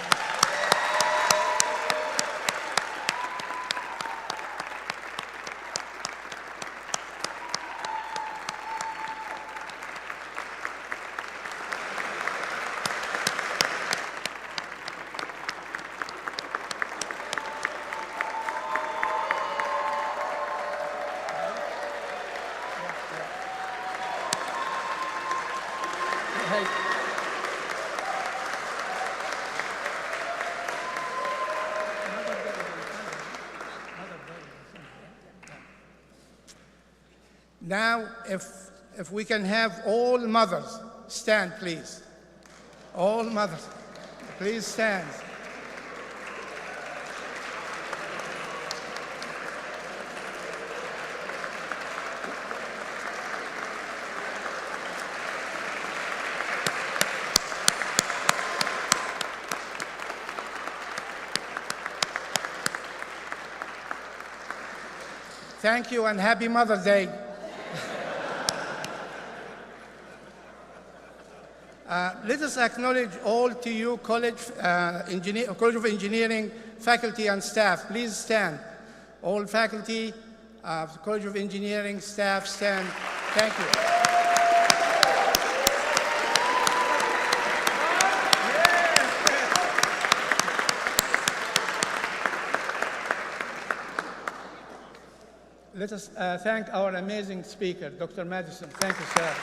H: Now, if we can have all mothers stand, please. All mothers, please stand. Thank you and happy Mother's Day. Let us acknowledge all TU College of Engineering faculty and staff. Please stand. All faculty, College of Engineering staff, stand. Thank you. Let us thank our amazing speaker, Dr. Madison. Thank you, sir.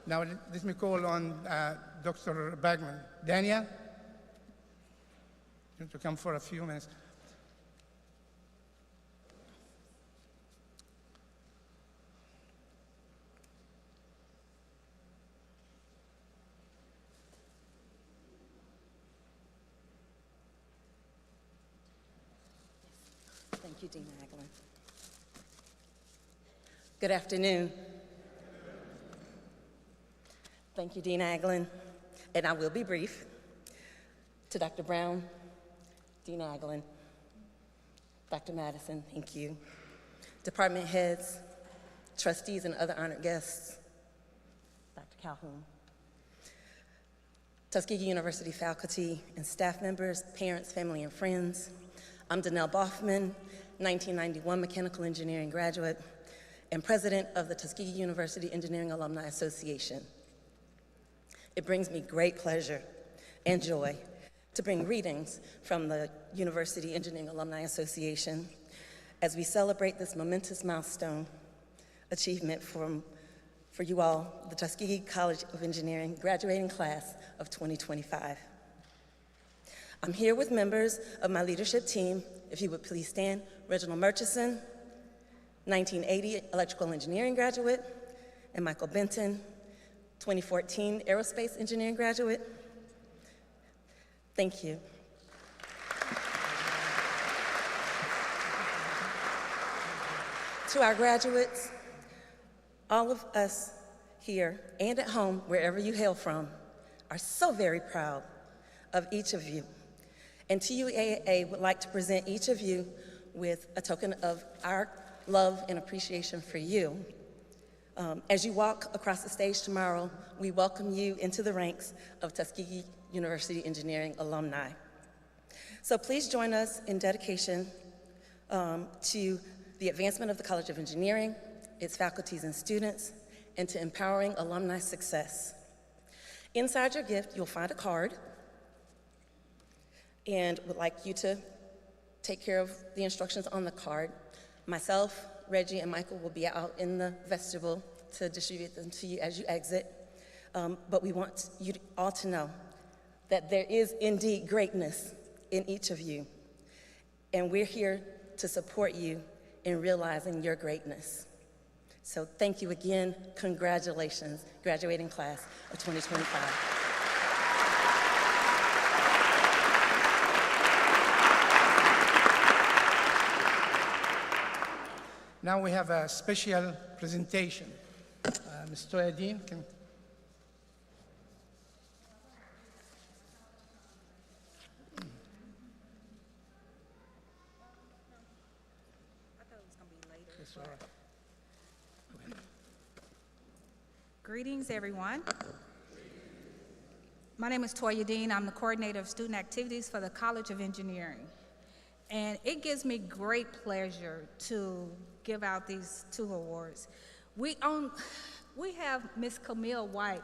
H: Now, let me call on Dr. Bagman. Daniel, you want to come for a few minutes?
I: Thank you, Dean Aglin. Good afternoon. Thank you, Dean Aglin, and I will be brief. To Dr. Brown, Dean Aglin, Dr. Madison, thank you. Department heads, trustees, and other honored guests, Dr. Calhoun. Tuskegee University faculty and staff members, parents, family, and friends. I'm Danelle Boffman, 1991 mechanical engineering graduate and president of the Tuskegee University Engineering Alumni Association. It brings me great pleasure and joy to bring greetings from the University Engineering Alumni Association as we celebrate this momentous milestone achievement for you all, the Tuskegee College of Engineering graduating class of 2025. I'm here with members of my leadership team. If you would please stand. Reginald Murchison, 1980 electrical engineering graduate, and Michael Benton, 2014 aerospace engineering graduate. Thank you. To our graduates, all of us here and at home, wherever you hail from, are so very proud of each of you. And TUAA would like to present each of you with a token of our love and appreciation for you. As you walk across the stage tomorrow, we welcome you into the ranks of Tuskegee University Engineering alumni. So please join us in dedication to the advancement of the College of Engineering, its faculties and students, and to empowering alumni success. Inside your gift, you'll find a card, and would like you to take care of the instructions on the card. Myself, Reggie, and Michael will be out in the vestibule to distribute them to you as you exit. But we want you all to know that there is indeed greatness in each of you. And we're here to support you in realizing your greatness. So thank you again. Congratulations, graduating class of 2025.
H: Now we have a special presentation. Ms. Toya Dean can. Yes, all right.
J: Greetings, everyone. My name is Toya Dean. I'm the coordinator of student activities for the College of Engineering. And it gives me great pleasure to give out these two awards. We have Ms. Camille White,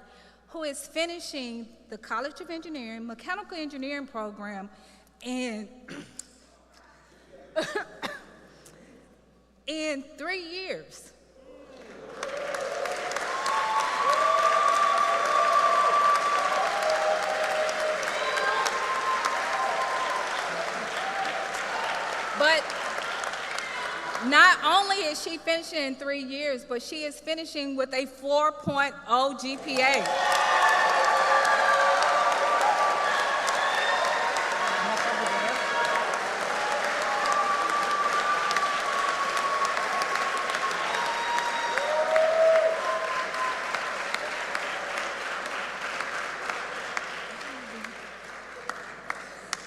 J: who is finishing the College of Engineering mechanical engineering program in 3 years. But not only is she finishing in 3 years, but she is finishing with a 4.0 GPA.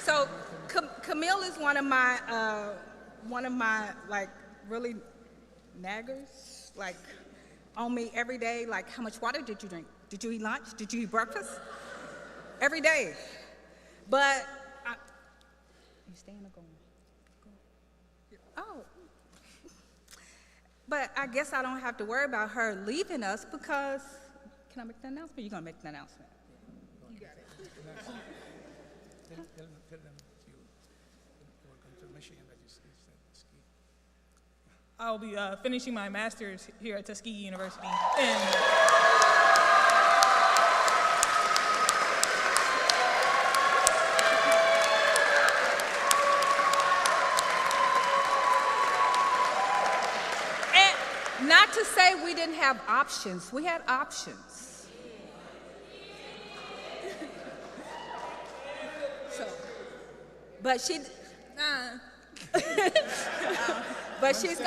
J: So Camille is one of my like really naggers, like on me every day, like how much water did you drink? Did you eat lunch? Did you eat breakfast? Every day. But you staying or going? Oh. But I guess I don't have to worry about her leaving us because, can I make the announcement? You're gonna make the announcement. You got it.
H: Tell them you welcome to Michigan that you said Tuskegee.
B: I'll be finishing my master's here at Tuskegee University. And
J: not to say we didn't have options. We had options. So, but but she's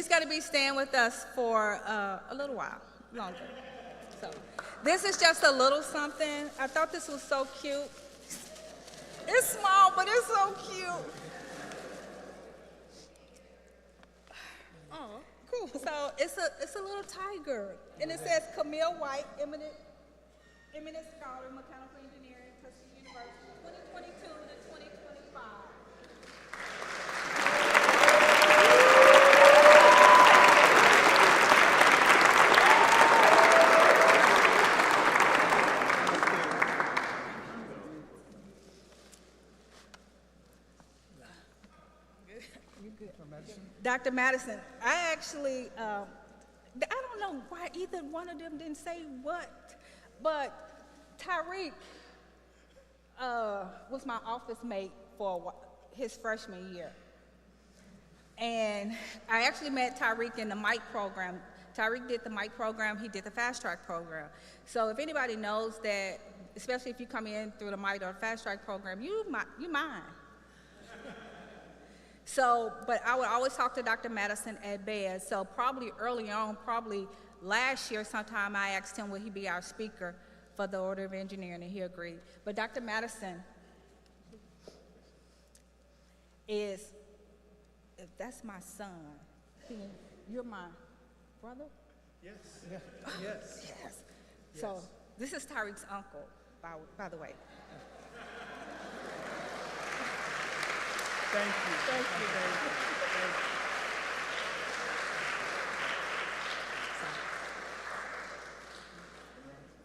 J: gonna be staying with us for a little while longer. So, this is just a little something. I thought this was so cute. It's small, but it's so cute. Oh, cool. So it's a little tiger, and it says Camille White, eminent scholar, mechanical engineering, Tuskegee University, 2022 to 2025. Dr. Madison, I actually, I don't know why either one of them didn't say what, but Tyreek was my office mate for his freshman year. And I actually met Tyreek in the MIC program. Tyreek did the MIC program, he did the fast track program. So if anybody knows that, especially if you come in through the MIC or fast track program, you mine. So, but I would always talk to Dr. Madison at bed. So probably early on, probably last year sometime, I asked him would he be our speaker for the Order of Engineering, and he agreed. But Dr. Madison is, if that's my son, you're my brother?
F: Yes.
J: Yes. Yes. So this is Tyreek's uncle, by the way.
F: Thank you. Thank you.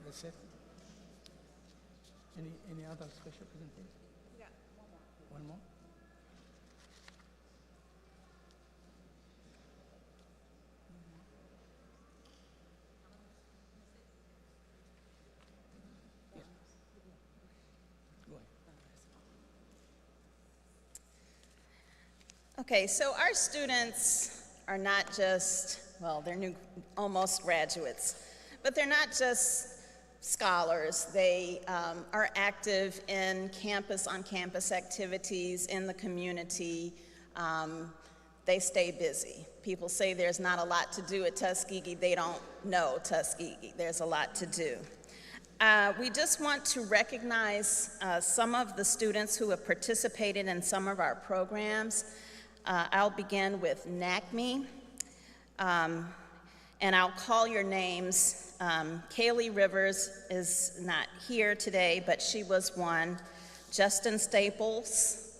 H: That's it. Any other special presentation?
J: Yeah,
H: One more?
A: Okay, so our students are not just, well, they're almost graduates, but they're not just scholars. They are active in on-campus activities in the community. They stay busy. People say there's not a lot to do at Tuskegee. They don't know Tuskegee. There's a lot to do. We just want to recognize some of the students who have participated in some of our programs. I'll begin with NACME, and I'll call your names. Kaylee Rivers is not here today, but she was one. Justin Staples.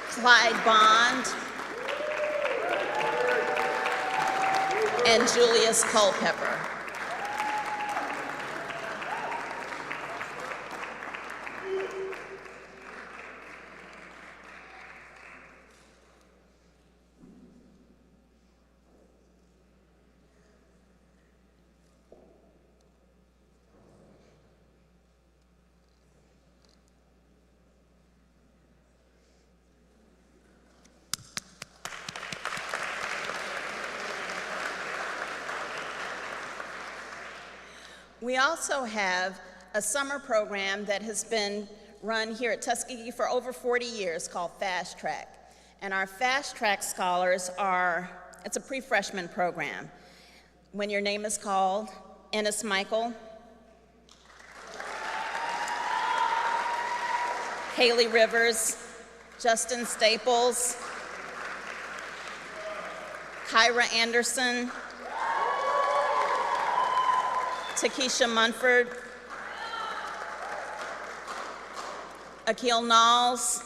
A: Clyde Bond. And Julius Culpepper. We also have a summer program that has been run here at Tuskegee for over 40 years called Fast Track. And our Fast Track scholars it's a pre-freshman program. When your name is called, Ennis Michael, Kaylee Rivers, Justin Staples, Kyra Anderson, Takesha Munford, Akil Knowles,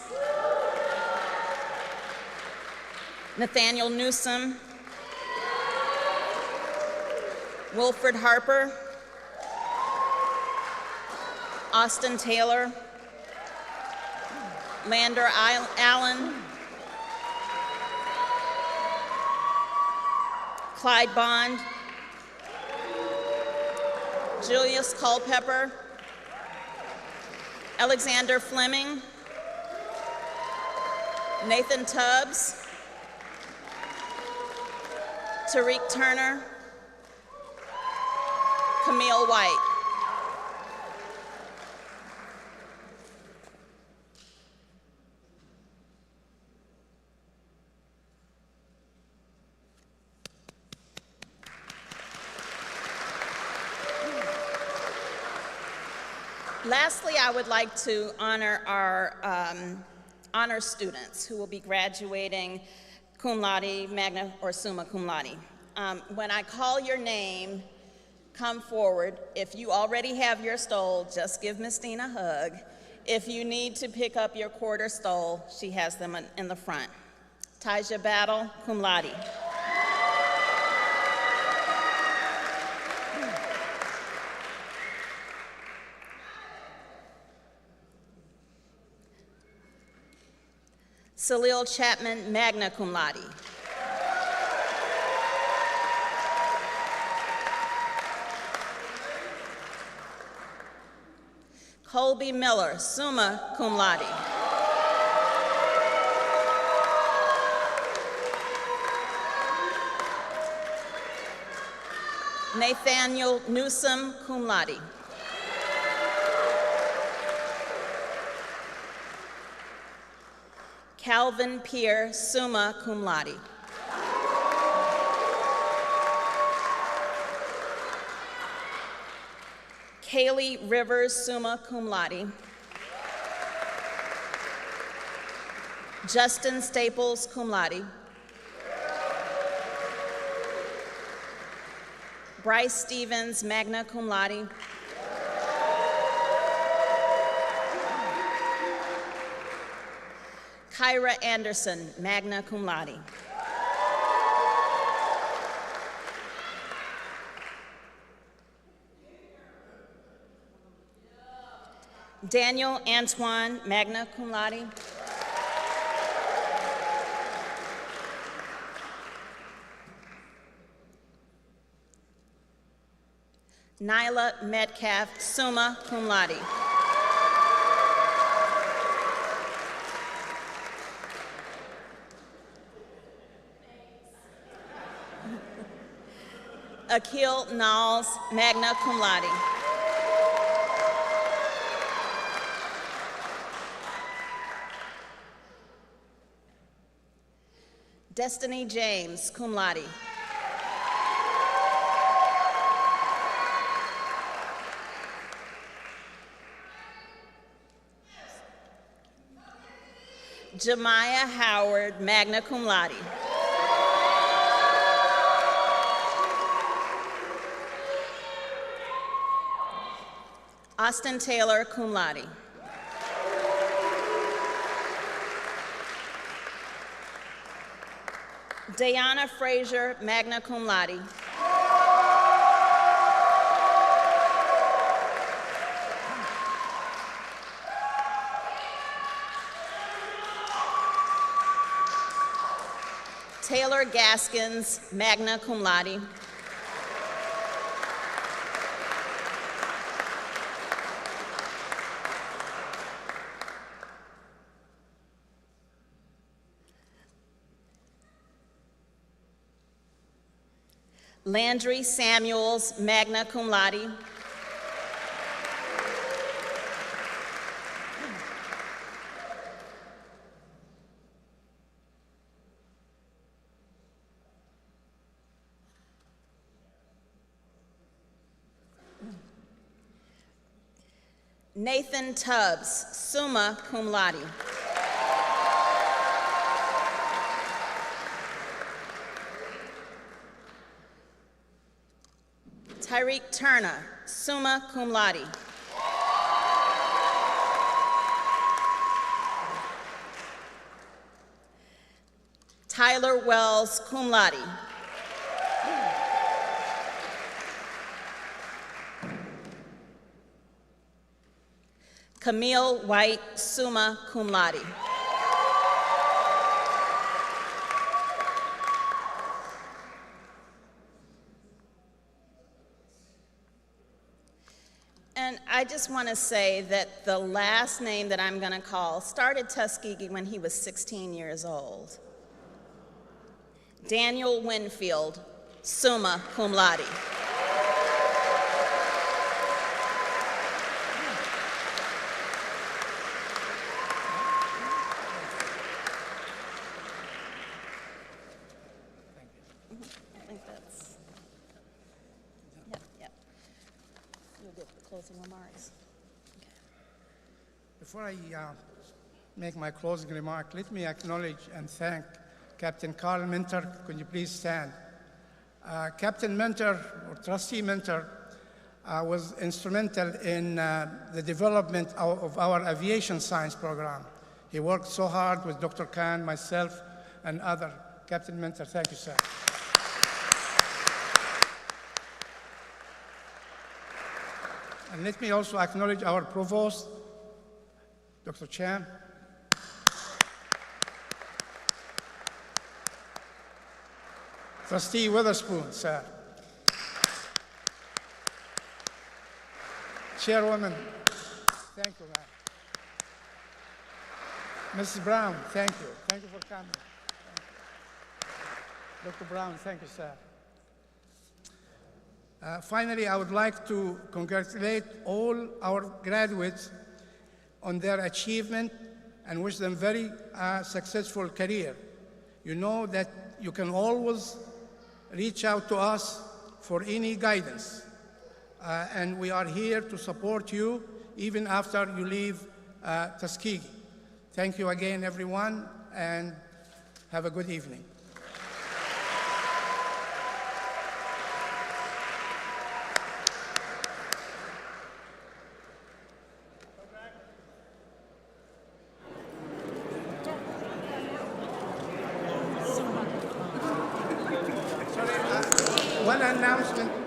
A: Nathaniel Newsom, Wilfred Harper, Austin Taylor, Lander Allen, Clyde Bond, Julius Culpepper, Alexander Fleming, Nathan Tubbs, Tariq Turner, Camille White. Lastly, I would like to honor our honor students who will be graduating cum laude, magna, or summa cum laude. When I call your name, come forward. If you already have your stole, just give Miss Dean a hug. If you need to pick up your quarter stole, she has them in the front. Taja Battle, cum laude. Salil Chapman, magna cum laude. Colby Miller, summa cum laude. Nathaniel Newsom, cum laude. Calvin Pierre, summa cum laude. Kaylee Rivers, summa cum laude. Justin Staples, cum laude. Bryce Stevens, magna cum laude. Kyra Anderson, magna cum laude. Daniel Antoine, magna cum laude. Nyla Metcalf, summa cum laude. Akil Knowles, magna cum laude. Destiny James, cum laude. Jemiah Howard, magna cum laude. Austin Taylor, cum laude. Dayana Frazier, magna cum laude. Taylor Gaskins, magna cum laude. Landry Samuels, magna cum laude. Nathan Tubbs, summa cum laude. Tariq Turner, summa cum laude. Tyler Wells, cum laude. Camille White, summa cum laude. And I just want to say that the last name that I'm going to call started Tuskegee when he was 16 years old. Daniel Winfield, summa cum laude. I think that's, yep. You'll get the closing remarks.
H: Before I make my closing remark, let me acknowledge and thank Captain Carl Minter. Could you please stand? Captain Minter, or Trustee Minter, was instrumental in the development of our aviation science program. He worked so hard with Dr. Khan, myself, and other. Captain Minter, thank you, sir. And let me also acknowledge our provost, Dr. Chan. Trustee Witherspoon, sir. Chairwoman, thank you, ma'am. Mrs. Brown, thank you. Thank you for coming. Dr. Brown, thank you, sir. Finally, I would like to congratulate all our graduates on their achievement and wish them very successful career. You know that you can always reach out to us for any guidance. And we are here to support you even after you leave Tuskegee. Thank you again, everyone, and have a good evening. Sorry, one announcement.